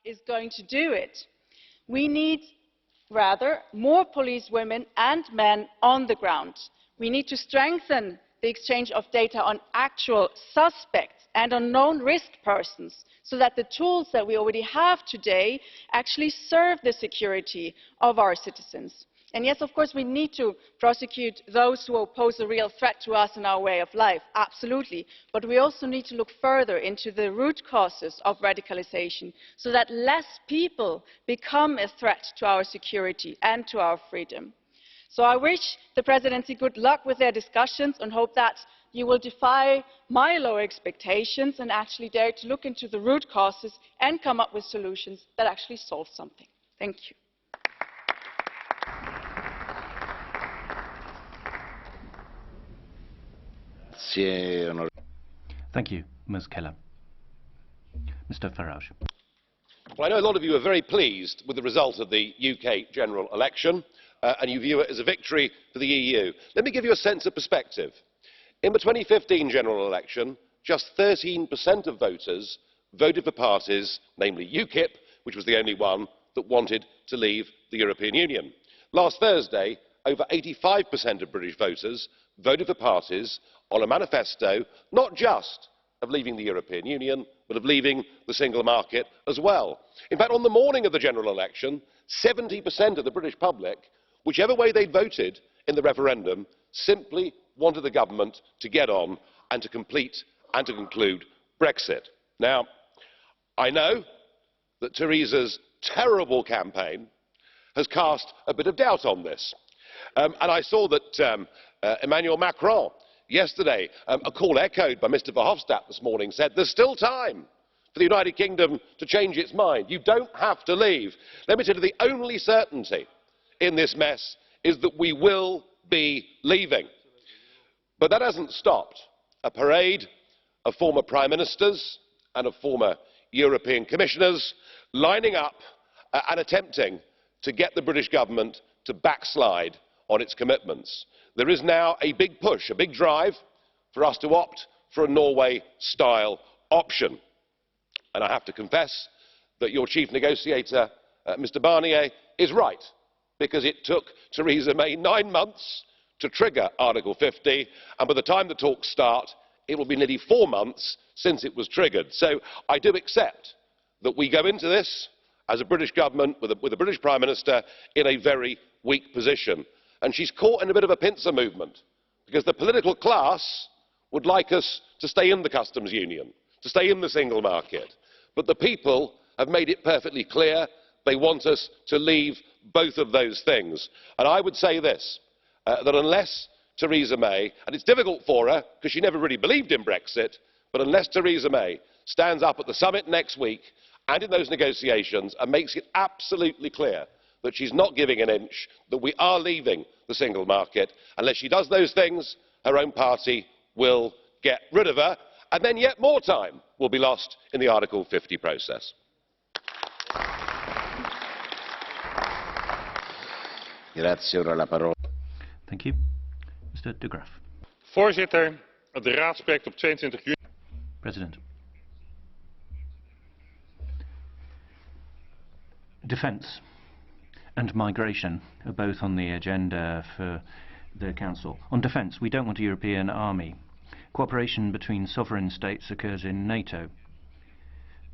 is going to do it. We need, rather, more police women and men on the ground. We need to strengthen the exchange of data on actual suspects and on known risk persons, so that the tools that we already have today actually serve the security of our citizens. And yes, of course, we need to prosecute those who pose a real threat to us and our way of life, absolutely. But we also need to look further into the root causes of radicalization, so that less people become a threat to our security and to our freedom. So I wish the Presidency good luck with their discussions and hope that you will defy my low expectations and actually dare to look into the root causes and come up with solutions that actually solve something. Thank you. Thank you, Ms. Keller. Mr. Farage. Well, I know a lot of you are very pleased with the result of the UK general election, and you view it as a victory for the EU. Let me give you a sense of perspective. In the 2015 general election, just 13% of voters voted for parties, namely UKIP, which was the only one that wanted to leave the European Union. Last Thursday, over 85% of British voters voted for parties on a manifesto not just of leaving the European Union, but of leaving the single market as well. In fact, on the morning of the general election, 70% of the British public, whichever way they voted in the referendum, simply wanted the government to get on and to complete and to conclude Brexit. Now, I know that Theresa's terrible campaign has cast a bit of doubt on this. And I saw that Emmanuel Macron yesterday, a call echoed by Mr Verhofstadt this morning, said there's still time for the United Kingdom to change its mind. You don't have to leave. Let me tell you, the only certainty in this mess is that we will be leaving. But that hasn't stopped a parade of former prime ministers and of former European commissioners lining up and attempting to get the British government to backslide on its commitments. There is now a big push, a big drive for us to opt for a Norway-style option. And I have to confess that your chief negotiator, Mr Barnier, is right, because it took Theresa May 9 months to trigger Article 50, and by the time the talks start, it will be nearly 4 months since it was triggered. So I do accept that we go into this as a British government with a British Prime Minister in a very weak position. And she's caught in a bit of a pincer movement, because the political class would like us to stay in the customs union, to stay in the single market. But the people have made it perfectly clear they want us to leave both of those things. And I would say this, that unless Theresa May, and it's difficult for her because she never really believed in Brexit, but unless Theresa May stands up at the summit next week and in those negotiations and makes it absolutely clear that she's not giving an inch, that we are leaving the single market, unless she does those things, her own party will get rid of her, and then yet more time will be lost in the Article 50 process. Thank you. Mr. De Graaf. Voorzitter, de Raad spreekt op 22 juni. President. Defence and migration are both on the agenda for the Council. On defence, we don't want a European army. Cooperation between sovereign states occurs in NATO.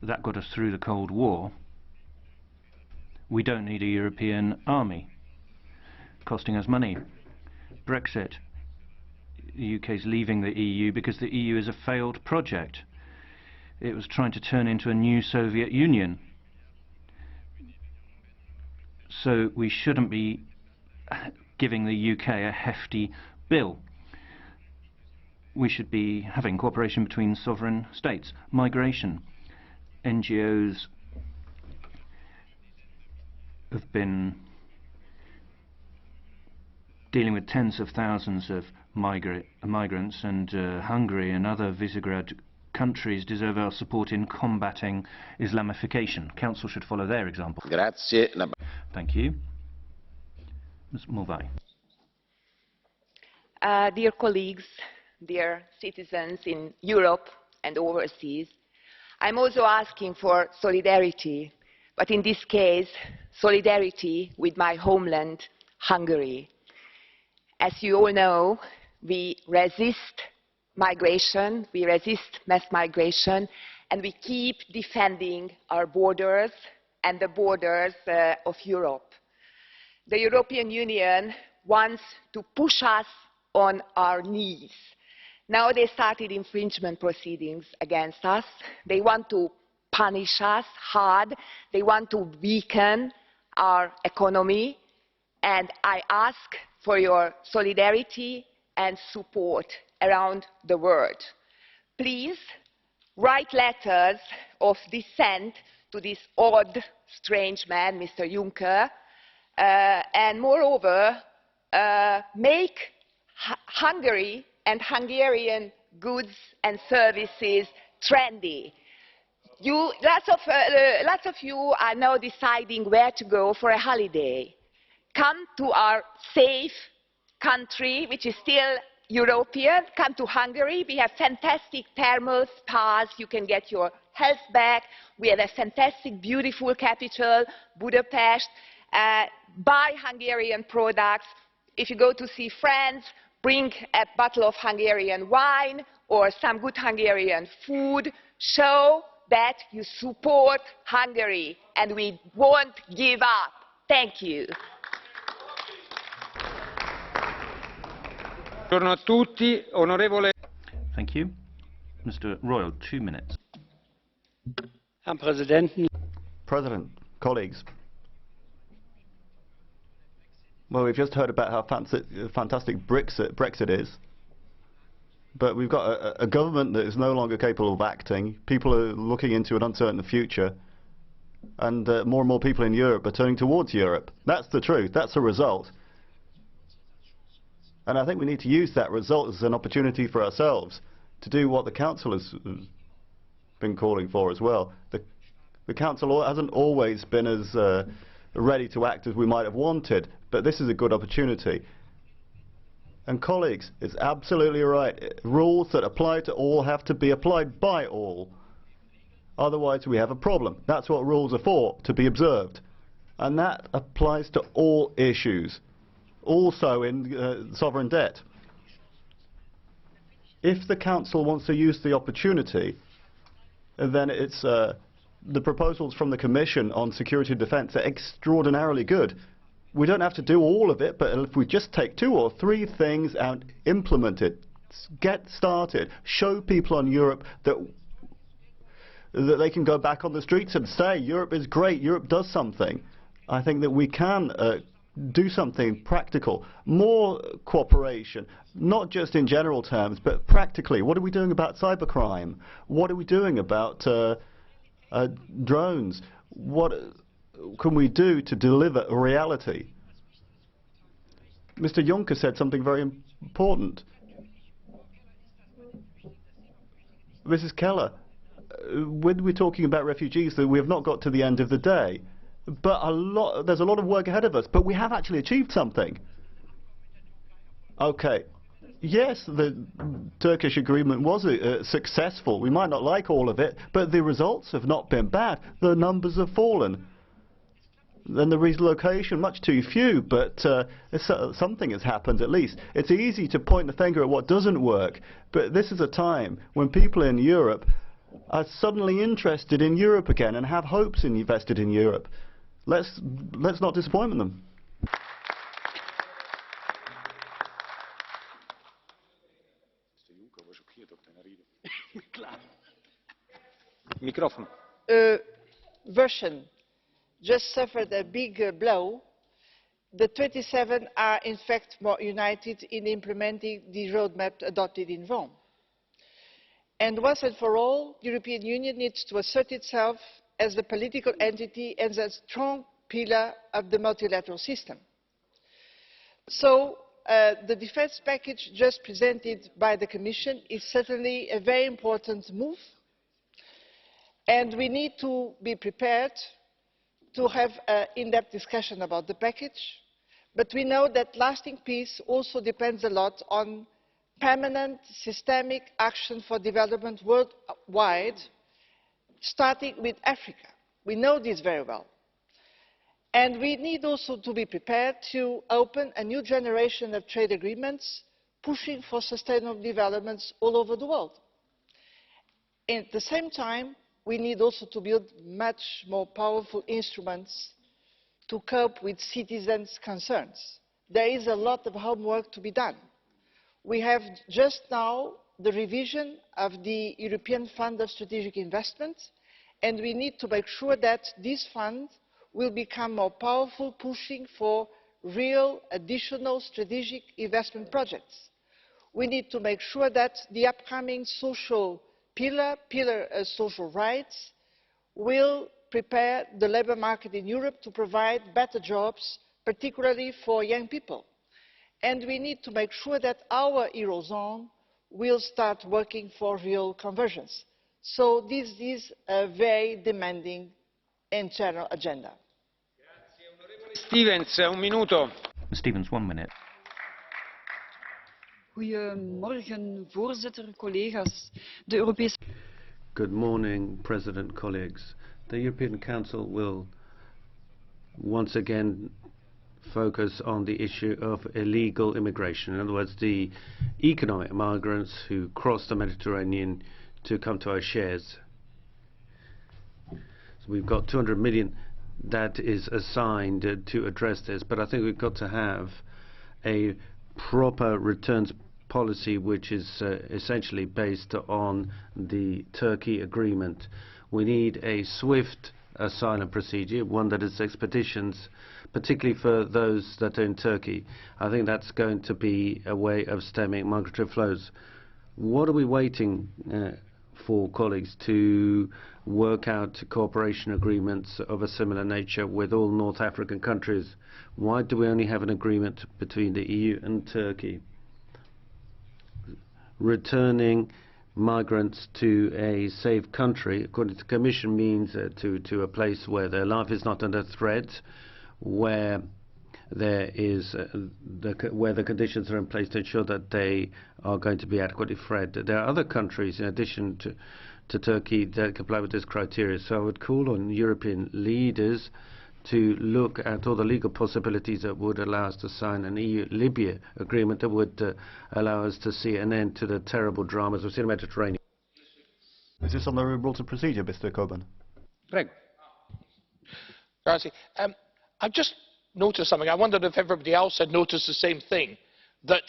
That got us through the Cold War. We don't need a European army, costing us money. Brexit. The UK is leaving the EU because the EU is a failed project. It was trying to turn into a new Soviet Union. So we shouldn't be giving the UK a hefty bill. We should be having cooperation between sovereign states. Migration. NGOs have been dealing with tens of thousands of migrants, and Hungary and other Visegrad countries deserve our support in combating Islamification. Council should follow their example. Grazie. Thank you. Ms. Morvai. Dear colleagues, dear citizens in Europe and overseas, I'm also asking for solidarity but in this case, solidarity with my homeland, Hungary. As you all know, we resist migration, we resist mass migration, and we keep defending our borders and the borders of Europe. The European Union wants to push us on our knees. Now they started infringement proceedings against us. They want to punish us hard. They want to weaken our economy. And I ask for your solidarity and support around the world. Please write letters of dissent to this odd, strange man, Mr. Juncker, and moreover, make Hungary and Hungarian goods and services trendy. Lots of you are now deciding where to go for a holiday. Come to our safe country, which is still European. Come to Hungary. We have fantastic thermal spas. You can get your health back. We have a fantastic, beautiful capital, Budapest. Buy Hungarian products. If you go to see friends, bring a bottle of Hungarian wine or some good Hungarian food. Show that you support Hungary, and we won't give up. Thank you. Thank you. Mr. Royal, 2 minutes. President, colleagues. Well, we've just heard about how fantastic Brexit is. But we've got a government that is no longer capable of acting. People are looking into an uncertain future. And more people in Europe are turning towards Europe. That's the truth. That's the result. And I think we need to use that result as an opportunity for ourselves to do what the Council has been calling for as well. The Council hasn't always been as ready to act as we might have wanted, but this is a good opportunity. And colleagues, it's absolutely right. Rules that apply to all have to be applied by all. Otherwise we have a problem. That's what rules are for, to be observed. And that applies to all issues. Also in sovereign debt. If the Council wants to use the opportunity, then it's the proposals from the Commission on security and defence are extraordinarily good. We don't have to do all of it, but if we just take 2 or 3 things and implement it, get started, show people on Europe that they can go back on the streets and say Europe is great, Europe does something. I think that we can do something practical, more cooperation, not just in general terms, but practically. What are we doing about cybercrime? What are we doing about drones? What can we do to deliver a reality? Mr. Juncker said something very important. Mrs. Keller, when we're talking about refugees, that we have not got to the end of the day. But there's a lot of work ahead of us, but we have actually achieved something. Okay, yes, the Turkish agreement was successful. We might not like all of it, but the results have not been bad. The numbers have fallen. And the relocation, much too few, but something has happened at least. It's easy to point the finger at what doesn't work, but this is a time when people in Europe are suddenly interested in Europe again and have hopes invested in Europe. Let's not disappoint them. Version just suffered a big blow. The 27 are in fact more united in implementing the roadmap adopted in Rome. And once and for all, the European Union needs to assert itself as the political entity and a strong pillar of the multilateral system. So the defence package just presented by the Commission is certainly a very important move, and we need to be prepared to have an in-depth discussion about the package. But we know that lasting peace also depends a lot on permanent systemic action for development worldwide, starting with Africa. We know this very well. And we need also to be prepared to open a new generation of trade agreements pushing for sustainable developments all over the world. At the same time, we need also to build much more powerful instruments to cope with citizens' concerns. There is a lot of homework to be done. We have just now the revision of the European Fund of Strategic Investment, and we need to make sure that this fund will become more powerful, pushing for real additional strategic investment projects. We need to make sure that the upcoming social pillar of social rights, will prepare the labour market in Europe to provide better jobs, particularly for young people. And we need to make sure that our Eurozone will start working for real convergence. So this is a very demanding internal agenda. Stevens, un minuto. Stevens, 1 minute. Goedemorgen, voorzitter, collega's. De Europese... Good morning, President, colleagues. The European Council will once again focus on the issue of illegal immigration. In other words, the economic migrants who cross the Mediterranean to come to our shores. So we've got 200 million that is assigned to address this, but I think we've got to have a proper returns policy which is essentially based on the Turkey agreement. We need a swift asylum procedure, one that is expeditions, particularly for those that are in Turkey. I think that's going to be a way of stemming migratory flows. What are we waiting for, colleagues, to work out cooperation agreements of a similar nature with all North African countries? Why do we only have an agreement between the EU and Turkey? Returning migrants to a safe country, according to the Commission, means to a place where their life is not under threat, where there is where the conditions are in place to ensure that they are going to be adequately fed. There are other countries in addition to Turkey that comply with this criteria. So I would call on European leaders to look at all the legal possibilities that would allow us to sign an EU-Libya agreement that would allow us to see an end to the terrible dramas we've seen in the Mediterranean. Is this on the rules of procedure, Mr. Coburn? Prego. Grazie. I've just noticed something. I wondered if everybody else had noticed the same thing, that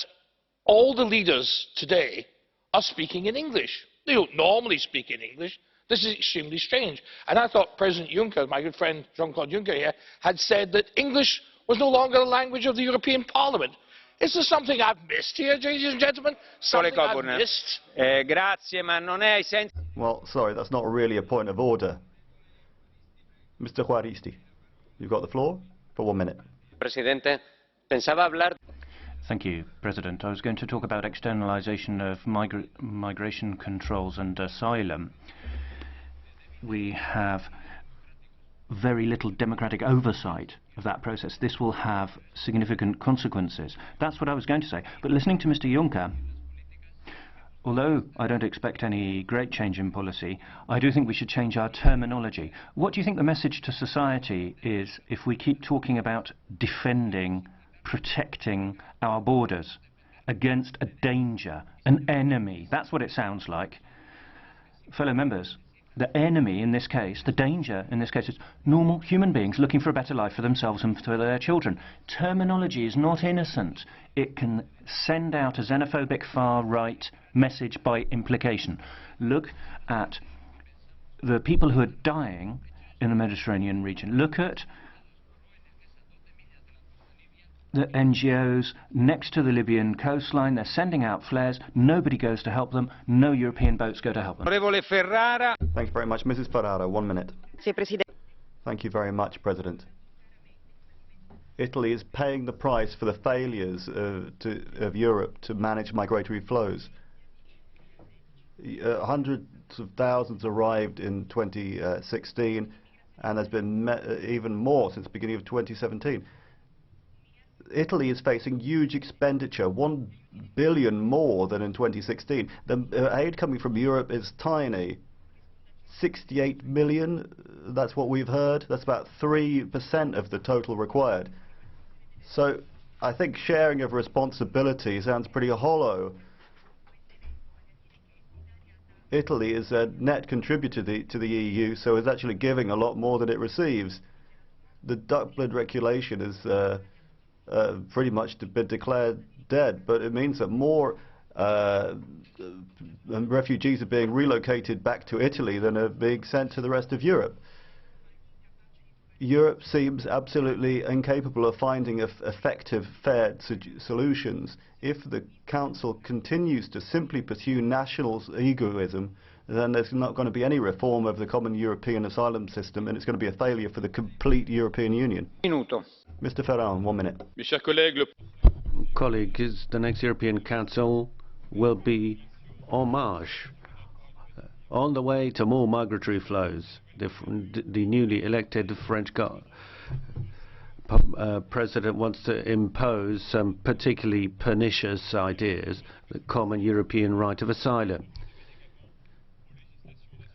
all the leaders today are speaking in English. They don't normally speak in English. This is extremely strange. And I thought President Juncker, my good friend Jean-Claude Juncker here, had said that English was no longer the language of the European Parliament. Is there something I've missed here, ladies and gentlemen? Something I've missed? Grazie, ma non è ai sensi... Well, sorry, that's not really a point of order. Mr. Juaristi, you've got the floor for 1 minute. Presidente, pensaba hablar... Thank you, President. I was going to talk about externalization of migration controls and asylum. We have very little democratic oversight of that process. This will have significant consequences. That's what I was going to say. But listening to Mr. Juncker, although I don't expect any great change in policy, I do think we should change our terminology. What do you think the message to society is if we keep talking about defending, protecting our borders against a danger, an enemy? That's what it sounds like. Fellow members, the enemy in this case, the danger in this case, is normal human beings looking for a better life for themselves and for their children. Terminology is not innocent. It can send out a xenophobic far-right message by implication. Look at the people who are dying in the Mediterranean region. Look at the NGOs next to the Libyan coastline. They're sending out flares. Nobody goes to help them. No European boats go to help them. Thank you very much. Mrs. Ferrara, 1 minute. Thank you very much, President. Italy is paying the price for the failures of Europe to manage migratory flows. Hundreds of thousands arrived in 2016, and there's been even more since the beginning of 2017. Italy is facing huge expenditure, 1 billion more than in 2016. The aid coming from Europe is tiny. 68 million, that's what we've heard. That's about 3% of the total required. So I think sharing of responsibility sounds pretty hollow. Italy is a net contributor to the EU, so it's actually giving a lot more than it receives. The Dublin regulation is pretty much been declared dead, but it means that more refugees are being relocated back to Italy than are being sent to the rest of Europe. Europe seems absolutely incapable of finding effective, fair solutions. If the Council continues to simply pursue national egoism, then there's not going to be any reform of the common European asylum system, and it's going to be a failure for the complete European Union. Minuto. Mr. Ferrand, 1 minute. Colleagues, the next European Council will be en marche, on the way to more migratory flows. The newly elected French president wants to impose some particularly pernicious ideas, the common European right of asylum.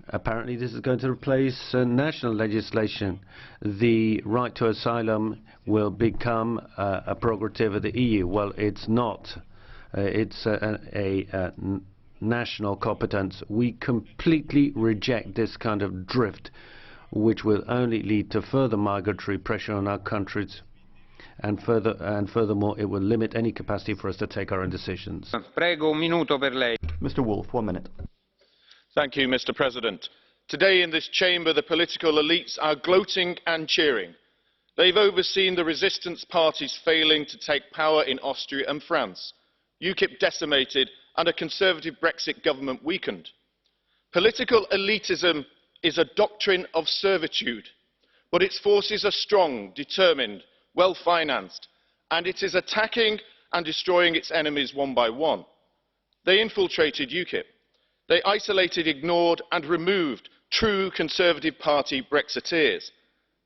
Apparently this is going to replace national legislation. The right to asylum will become a prerogative of the EU. Well, it's not. It's a national competence. We completely reject this kind of drift, which will only lead to further migratory pressure on our countries, and furthermore it will limit any capacity for us to take our own decisions. Prego, un minuto per lei. Mr. Wolf, 1 minute. Thank you, Mr. President. Today in this chamber, the political elites are gloating and cheering. They've overseen the resistance parties failing to take power in Austria and France, UKIP decimated and a conservative Brexit government weakened. Political elitism is a doctrine of servitude, but its forces are strong, determined, well financed, and it is attacking and destroying its enemies one by one. They infiltrated UKIP. They isolated, ignored and removed true Conservative Party Brexiteers.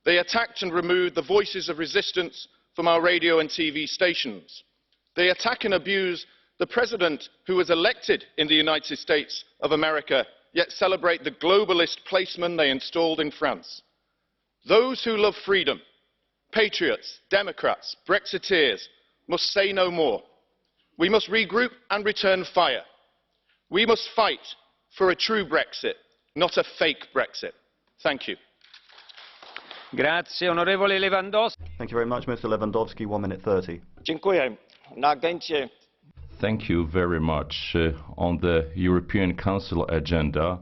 They attacked and removed the voices of resistance from our radio and TV stations. They attack and abuse the President who was elected in the United States of America, yet celebrate the globalist placeman they installed in France. Those who love freedom, patriots, Democrats, Brexiteers, must say no more. We must regroup and return fire. We must fight for a true Brexit, not a fake Brexit. Thank you. Grazie, onorevole Lewandowski. Thank you very much, Mr. Lewandowski. 1 minute 30. Dziękuję. Na agendzie. Thank you very much. On the European Council agenda,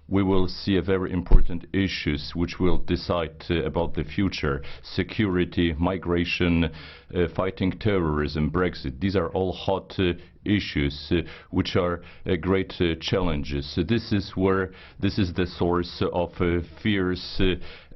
we will see a very important issues which will decide about the future: security, migration, fighting terrorism, Brexit. These are all hot issues which are great challenges. This is the source of fears,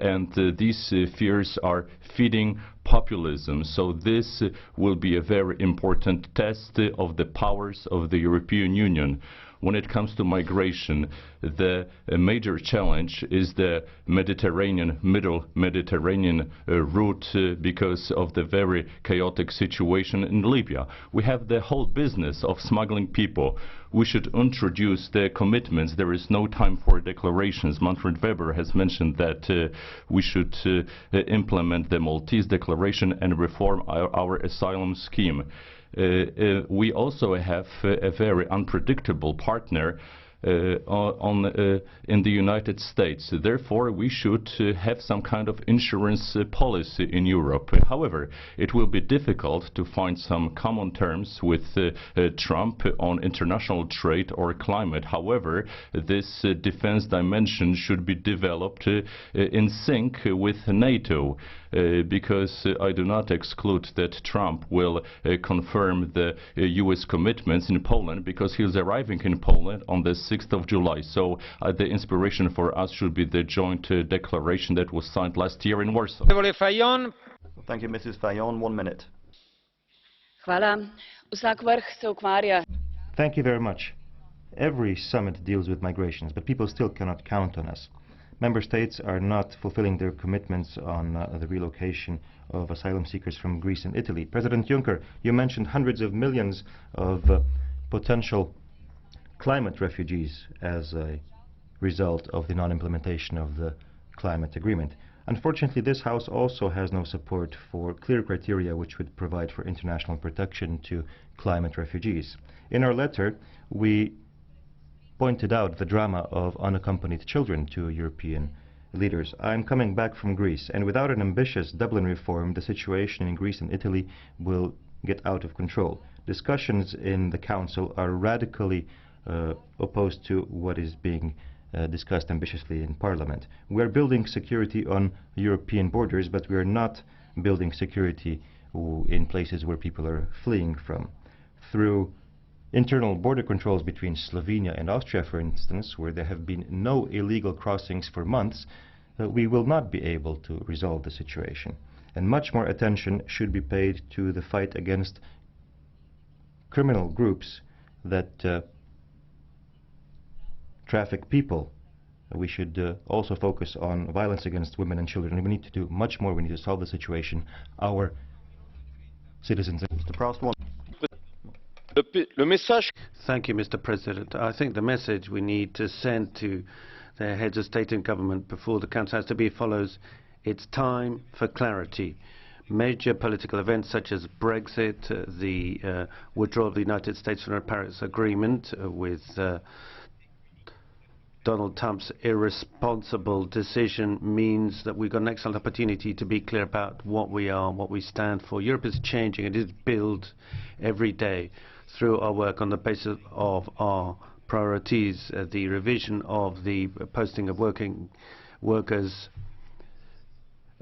and these fears are feeding populism. So this will be a very important test of the powers of the European Union. When it comes to migration, the major challenge is the middle Mediterranean route because of the very chaotic situation in Libya. We have the whole business of smuggling people. We should introduce the commitments. There is no time for declarations. Manfred Weber has mentioned that we should implement the Maltese Declaration and reform our asylum scheme. We also have a very unpredictable partner in the United States. Therefore, we should have some kind of insurance policy in Europe. However, it will be difficult to find some common terms with Trump on international trade or climate. However, this defense dimension should be developed in sync with NATO, because I do not exclude that Trump will confirm the US commitments in Poland, because he is arriving in Poland on the 6th of July. So the inspiration for us should be the joint declaration that was signed last year in Warsaw. Thank you, Mrs. Fayon. 1 minute. Thank you very much. Every summit deals with migrations, but people still cannot count on us. Member states are not fulfilling their commitments on the relocation of asylum seekers from Greece and Italy. President Juncker, you mentioned hundreds of millions of potential climate refugees as a result of the non-implementation of the climate agreement. Unfortunately, this House also has no support for clear criteria which would provide for international protection to climate refugees. In our letter, we pointed out the drama of unaccompanied children to European leaders. I'm coming back from Greece, and without an ambitious Dublin reform, the situation in Greece and Italy will get out of control. Discussions in the Council are radically opposed to what is being discussed ambitiously in Parliament. We are building security on European borders, but we are not building security in places where people are fleeing from. Through internal border controls between Slovenia and Austria, for instance, where there have been no illegal crossings for months, we will not be able to resolve the situation. And much more attention should be paid to the fight against criminal groups that traffic people. We should also focus on violence against women and children. We need to do much more. We need to solve the situation. Our citizens... Mr. Proust, one. Thank you, Mr. President. I think the message we need to send to the heads of state and government before the Council has to be follows. It's time for clarity. Major political events such as Brexit, the withdrawal of the United States from the Paris Agreement with Donald Trump's irresponsible decision means that we've got an excellent opportunity to be clear about what we are, what we stand for. Europe is changing. It is built every day through our work on the basis of our priorities. The revision of the posting of working workers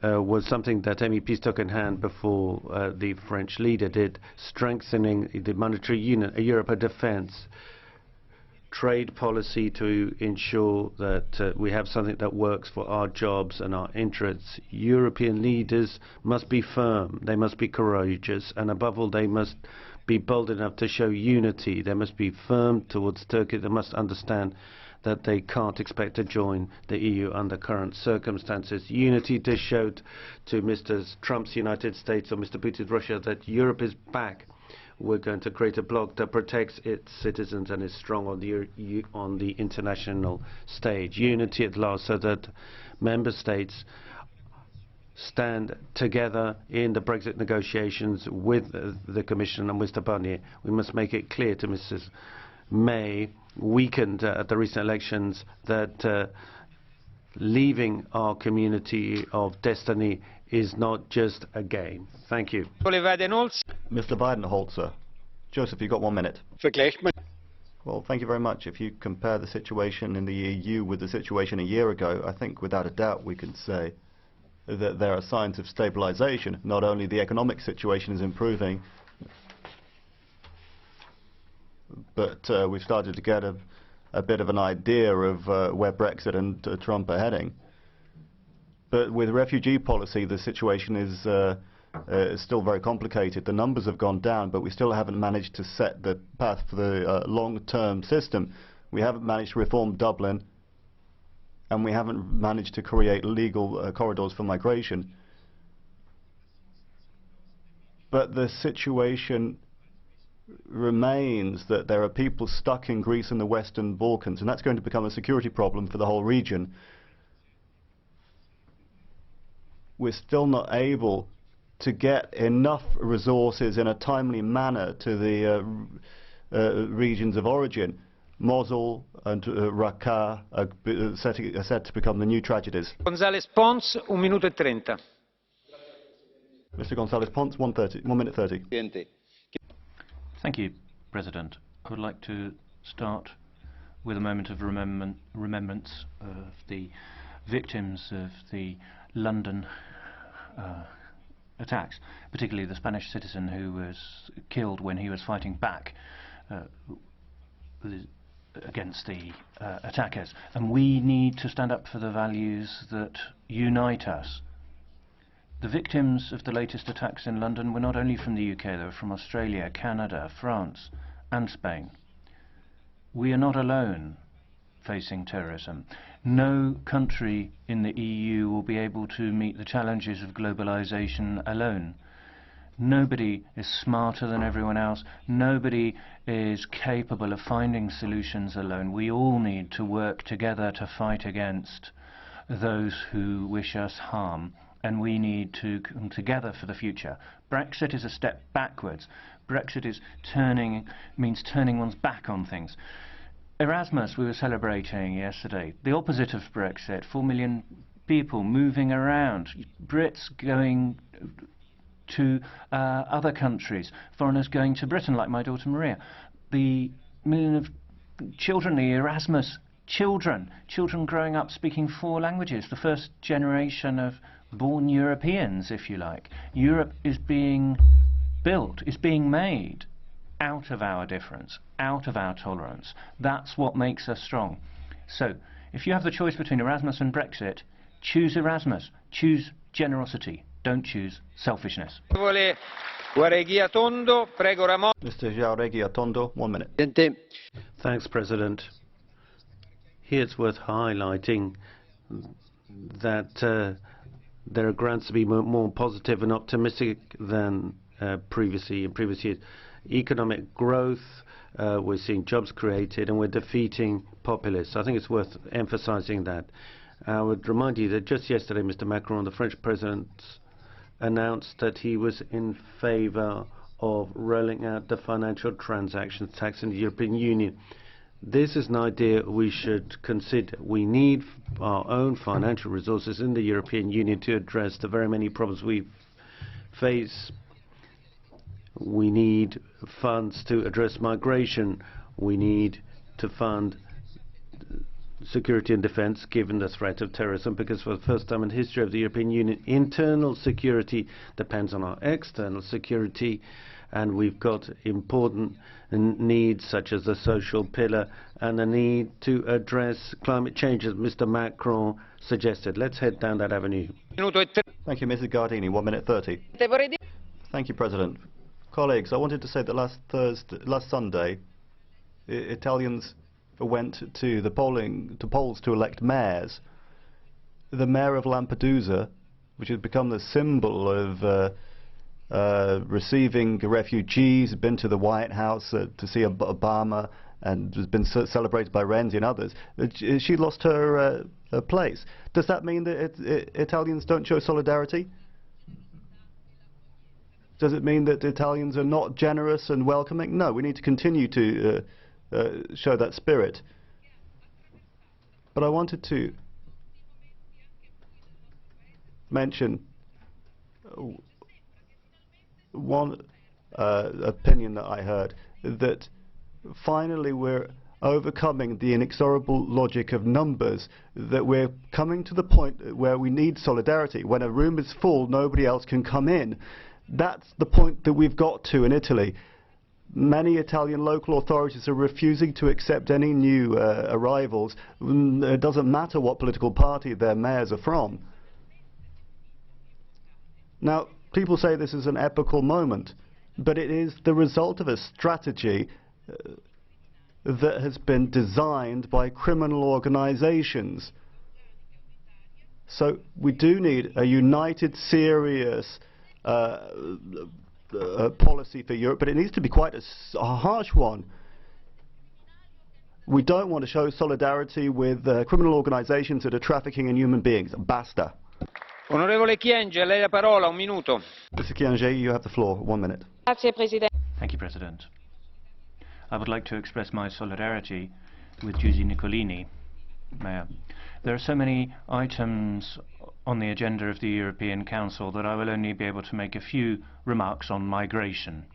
was something that MEPs took in hand before the French leader did, strengthening the monetary union, a Europe of defense, trade policy to ensure that we have something that works for our jobs and our interests. European leaders must be firm, they must be courageous, and above all they must be bold enough to show unity. They must be firm towards Turkey. They must understand that they can't expect to join the EU under current circumstances. Unity to show to Mr. Trump's United States or Mr. Putin's Russia that Europe is back. We're going to create a bloc that protects its citizens and is strong on the international stage. Unity at last, so that member states stand together in the Brexit negotiations with the Commission and Mr. Barnier. We must make it clear to Mrs. May, weakened at the recent elections, that leaving our community of destiny is not just a game. Thank you. Mr. Weidenholzer. Joseph, you've got 1 minute. Well, thank you very much. If you compare the situation in the EU with the situation a year ago, I think without a doubt we can say that there are signs of stabilization. Not only the economic situation is improving, but we've started to get a bit of an idea of where Brexit and Trump are heading. But with refugee policy, the situation is still very complicated. The numbers have gone down, but we still haven't managed to set the path for the long-term system. We haven't managed to reform Dublin, and we haven't managed to create legal corridors for migration. But the situation remains that there are people stuck in Greece and the Western Balkans, and that's going to become a security problem for the whole region. We're still not able to get enough resources in a timely manner to the regions of origin. Mosul and Raqqa are said to become the new tragedies. González Pons, 1 minuto e 30. Mr. González Pons, 1 minute 30. Thank you, President. I would like to start with a moment of remembrance of the victims of the London attacks, particularly the Spanish citizen who was killed when he was fighting back against the attackers. And we need to stand up for the values that unite us. The victims of the latest attacks in London were not only from the UK, they were from Australia, Canada, France and Spain. We are not alone facing terrorism. No country in the EU will be able to meet the challenges of globalization alone. Nobody is smarter than everyone else. Nobody is capable of finding solutions alone. We all need to work together to fight against those who wish us harm, and we need to come together for the future. Brexit is a step backwards. Brexit means turning one's back on things. Erasmus we were celebrating yesterday. The opposite of Brexit, 4 million people moving around, Brits going to other countries, foreigners going to Britain, like my daughter Maria. The million of children, the Erasmus children growing up speaking 4 languages, the first generation of born Europeans, if you like. Europe is being built, is being made out of our difference, out of our tolerance. That's what makes us strong. So, if you have the choice between Erasmus and Brexit, choose Erasmus, choose generosity. Don't choose selfishness. Mr. Jauregui Atondo, 1 minute. Thanks, President. Here it's worth highlighting that there are grounds to be more positive and optimistic than in previous years. Economic growth, we're seeing jobs created, and we're defeating populists. I think it's worth emphasizing that. I would remind you that just yesterday Mr. Macron, the French president, announced that he was in favor of rolling out the financial transactions tax in the European Union. This is an idea we should consider. We need our own financial resources in the European Union to address the very many problems we face. We need funds to address migration. We need to fund security and defense, given the threat of terrorism, because for the first time in the history of the European Union, internal security depends on our external security, and we've got important needs such as the social pillar and the need to address climate change, as Mr. Macron suggested. Let's head down that avenue. Thank you, Mrs. Gardini. 1 minute 30. Thank you, President. Colleagues, I wanted to say that last Sunday, Italians went to the polls to elect mayors. The mayor of Lampedusa, which has become the symbol of receiving refugees, been to the White House to see Obama, and has been celebrated by Renzi and others, she lost her place. Does that mean that Italians don't show solidarity? Does it mean that Italians are not generous and welcoming? No, we need to continue to show that spirit. But I wanted to mention one opinion that I heard, that finally we're overcoming the inexorable logic of numbers, that we're coming to the point where we need solidarity. When a room is full, nobody else can come in. That's the point that we've got to in Italy. Many Italian local authorities are refusing to accept any new arrivals. It doesn't matter what political party their mayors are from. Now, people say this is an epical moment, but it is the result of a strategy that has been designed by criminal organizations. So we do need a united, serious policy for Europe, but it needs to be quite a harsh one. We don't want to show solidarity with criminal organizations that are trafficking in human beings. Basta. Onorevole Kyenge, lei la parola, un minuto. Mr. Kyenge, you have the floor. 1 minute. Thank you, President. I would like to express my solidarity with Giusy Nicolini, Mayor. There are so many items on the agenda of the European Council that I will only be able to make a few remarks on migration.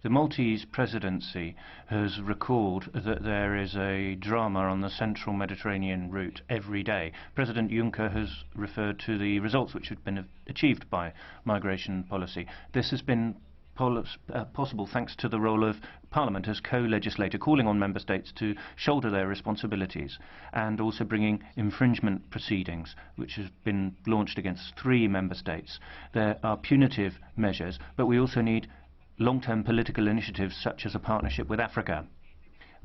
The Maltese presidency has recalled that there is a drama on the central Mediterranean route every day. President Juncker has referred to the results which have been achieved by migration policy. This has been possible thanks to the role of Parliament as co-legislator, calling on Member States to shoulder their responsibilities, and also bringing infringement proceedings, which has been launched against 3 Member States. There are punitive measures, but we also need long-term political initiatives such as a partnership with Africa.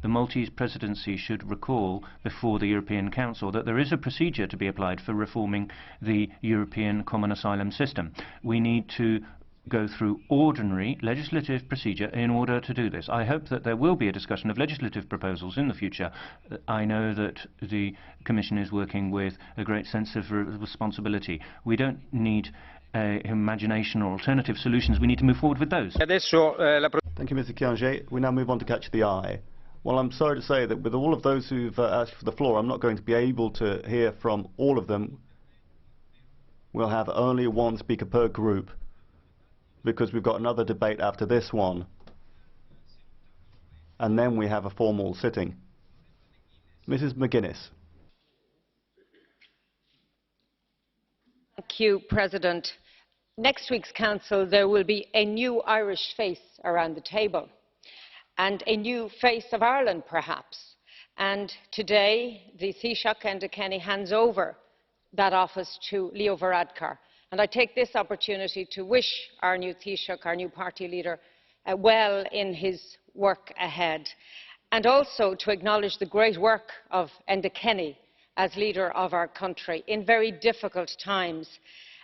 The Maltese presidency should recall before the European Council that there is a procedure to be applied for reforming the European Common Asylum System. We need to go through ordinary legislative procedure in order to do this. I hope that there will be a discussion of legislative proposals in the future. I know that the Commission is working with a great sense of responsibility. We don't need imagination or alternative solutions. We need to move forward with those. Thank you, Mr. Kiange. We now move on to Catch the Eye. Well, I'm sorry to say that with all of those who've asked for the floor, I'm not going to be able to hear from all of them. We'll have only one speaker per group, because we've got another debate after this one, and then we have a formal sitting. Mrs. McGuinness. Thank you, President. Next week's Council there will be a new Irish face around the table, and a new face of Ireland perhaps. And today the Taoiseach Enda Kenny hands over that office to Leo Varadkar. And I take this opportunity to wish our new Taoiseach, our new party leader, well in his work ahead, and also to acknowledge the great work of Enda Kenny as leader of our country in very difficult times.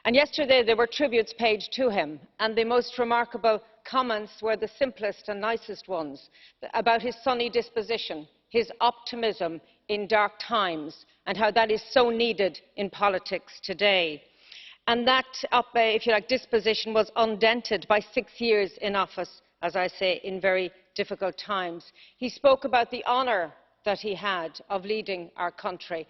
And yesterday there were tributes paid to him, and the most remarkable comments were the simplest and nicest ones about his sunny disposition, his optimism in dark times, and how that is so needed in politics today. And that, if you like, disposition was undented by 6 years in office, as I say, in very difficult times. He spoke about the honour that he had of leading our country,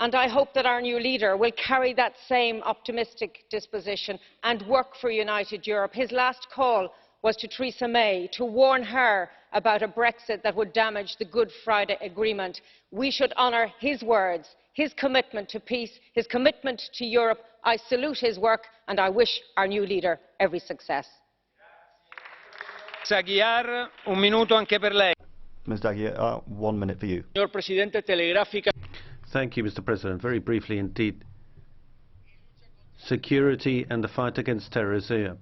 and I hope that our new leader will carry that same optimistic disposition and work for a united Europe. His last call was to Theresa May to warn her about a Brexit that would damage the Good Friday Agreement. We should honour his words, his commitment to peace, his commitment to Europe. I salute his work and I wish our new leader every success. Aguiar, un minuto anche per lei. Ms. Aguiar, 1 minute for you. Señor Presidente, telegráfica. Thank you, Mr. President. Very briefly indeed. Security and the fight against terrorism.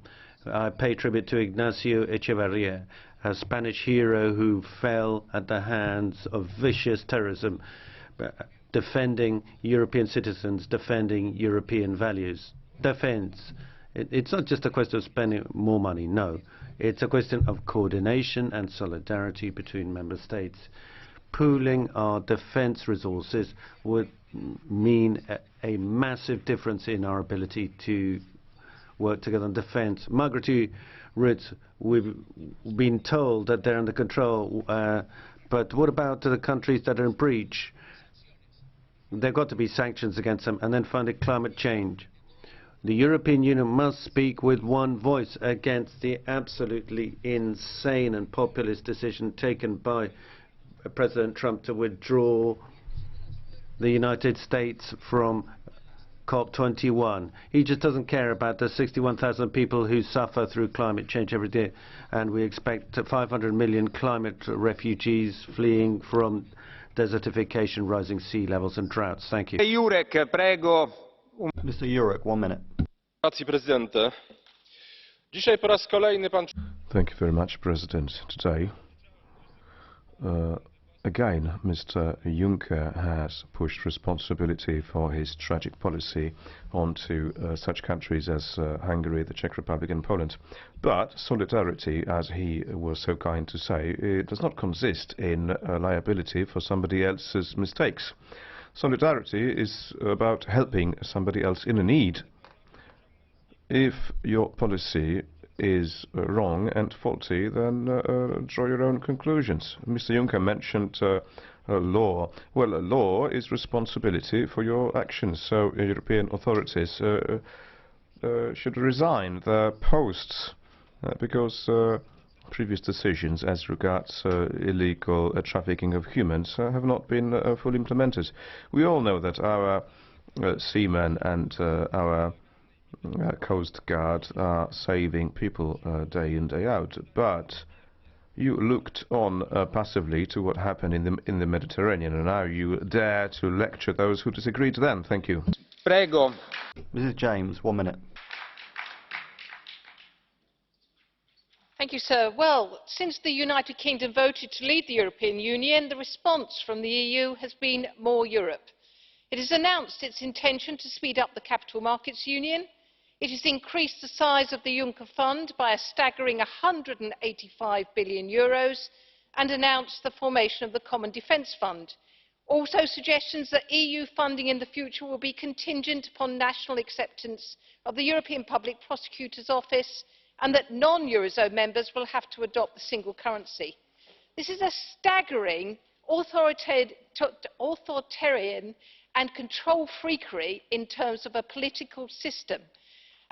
I pay tribute to Ignacio Echevarría, a Spanish hero who fell at the hands of vicious terrorism, defending European citizens, defending European values. Defense. It's not just a question of spending more money, no. It's a question of coordination and solidarity between member states. Pooling our defense resources would mean a massive difference in our ability to work together on defense. Migratory routes, we've been told that they're under control, but what about the countries that are in breach? There have got to be sanctions against them. And then finally, climate change. The European Union must speak with one voice against the absolutely insane and populist decision taken by President Trump to withdraw the United States from COP21. He just doesn't care about the 61,000 people who suffer through climate change every day, and we expect 500 million climate refugees fleeing from desertification, rising sea levels and droughts. Thank you. Jurek, prego. Mr. Jurek, 1 minute. Thank you very much, President. Today, again, Mr. Juncker has pushed responsibility for his tragic policy onto such countries as Hungary, the Czech Republic and Poland. But solidarity, as he was so kind to say, it does not consist in liability for somebody else's mistakes. Solidarity is about helping somebody else in a need. If your policy is wrong and faulty, then draw your own conclusions. Mr. Juncker mentioned law. Well, law is responsibility for your actions, so European authorities should resign their posts because previous decisions as regards illegal trafficking of humans have not been fully implemented. We all know that our seamen and our Coast Guard are saving people day in, day out, but you looked on passively to what happened in the Mediterranean, and now you dare to lecture those who disagree to them. Thank you. Prego. Mrs. James, 1 minute. Thank you, sir. Well, since the United Kingdom voted to leave the European Union, the response from the EU has been more Europe. It has announced its intention to speed up the Capital Markets Union. It has increased the size of the Juncker Fund by a staggering €185 billion and announced the formation of the Common Defence Fund. Also, suggestions that EU funding in the future will be contingent upon national acceptance of the European Public Prosecutor's Office and that non-Eurozone members will have to adopt the single currency. This is a staggering authoritarian and control freakery in terms of a political system.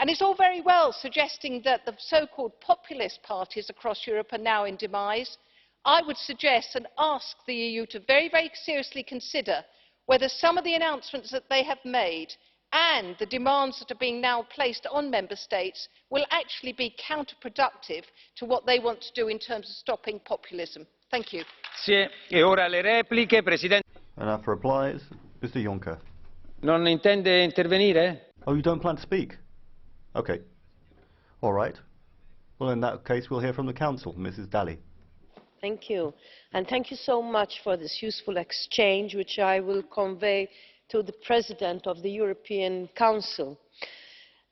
And it's all very well suggesting that the so-called populist parties across Europe are now in demise. I would suggest and ask the EU to very, very seriously consider whether some of the announcements that they have made and the demands that are being now placed on member states will actually be counterproductive to what they want to do in terms of stopping populism. Thank you. And now for replies, Mr. Juncker. Non intende intervenire? Oh, you don't plan to speak? Okay. All right. Well, in that case, we'll hear from the Council, Mrs. Dalli. Thank you. And thank you so much for this useful exchange, which I will convey to the President of the European Council.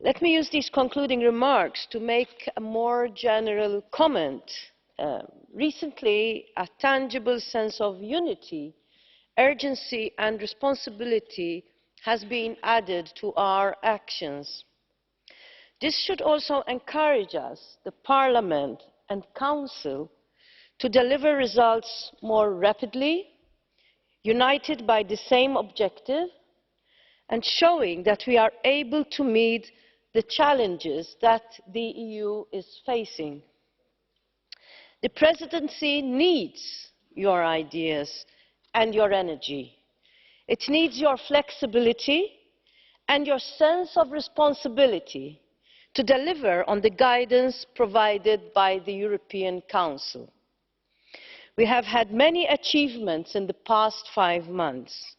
Let me use these concluding remarks to make a more general comment. Recently, a tangible sense of unity, urgency and responsibility has been added to our actions. This should also encourage us, the Parliament and Council, to deliver results more rapidly, united by the same objective, and showing that we are able to meet the challenges that the EU is facing. The Presidency needs your ideas and your energy. It needs your flexibility and your sense of responsibility to deliver on the guidance provided by the European Council. We have had many achievements in the past 5 months,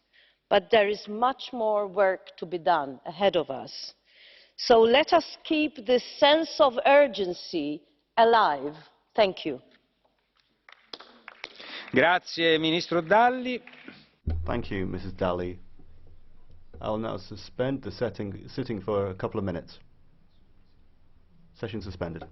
but there is much more work to be done ahead of us. So let us keep this sense of urgency alive. Thank you. Grazie, Ministro Dalli. Thank you, Mrs. Dalli. I will now suspend the sitting for a couple of minutes. Session suspended.